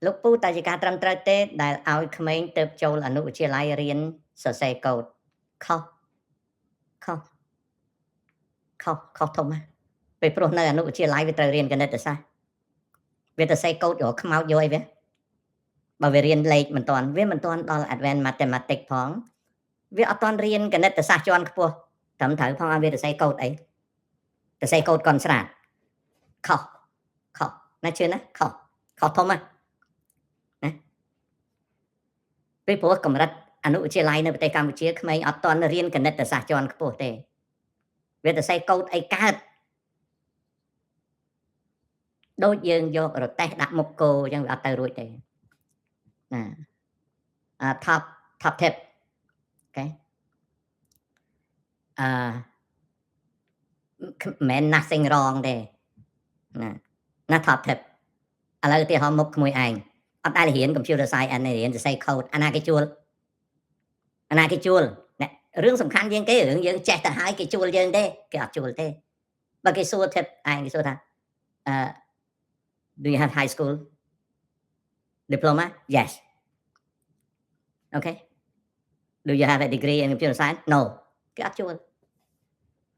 លោកពូតើជាការត្រឹមត្រូវទេដែលឲ្យក្មេងទៅចូលអនុវិទ្យាល័យរៀនសរសេរកូដខុសខុសខុសធំណាស់ពេលព្រោះនៅអនុវិទ្យាល័យវាត្រូវរៀនគណិតសាស្ត្រវាទៅសេកូដរកខ្មោចយកអីវាបើវារៀនលេខមិនទាន់វាមិនទាន់ដល់ advanced mathematics ផងវាអត់ទាន់រៀនគណិតសាស្ត្រជាន់ខ្ពស់ត្រឹមត្រូវផងឲ្យវាទៅសេកូដអីទៅសេកូដកុនស្រាតខុសណាជឿណាខុសធំណាស់ណាពេលព្រោះកម្រិតអនុវិទ្យាល័យនៅប្រទេសកម្ពុជាក្មេងអត់ទាន់រៀនគណិតសាស្ត្រជាន់ខ្ពស់ទេវាទៅសេកូដអីកើតដូចយើងយករទេះដាក់មុខគោអញ្ចឹងវាអត់ទៅរួចទេណា top tip អូខេមិនមែន nothing wrong ទេណា top tip ឥឡូវឧទាហរណ៍មុខក្មួយឯងអត់ដែលរៀន computer science រៀនសរសេរ code អាណាគេជួលអ្នករឿងសំខាន់ជាងគេរឿងយើងចេះទៅហើយគេជួលយើងទេគេអត់ជួលទេបើគេសួរ tip ឯងគេសួរថាdo you have high school diploma yes okay do you have a degree in computer science no គេអត់ជួល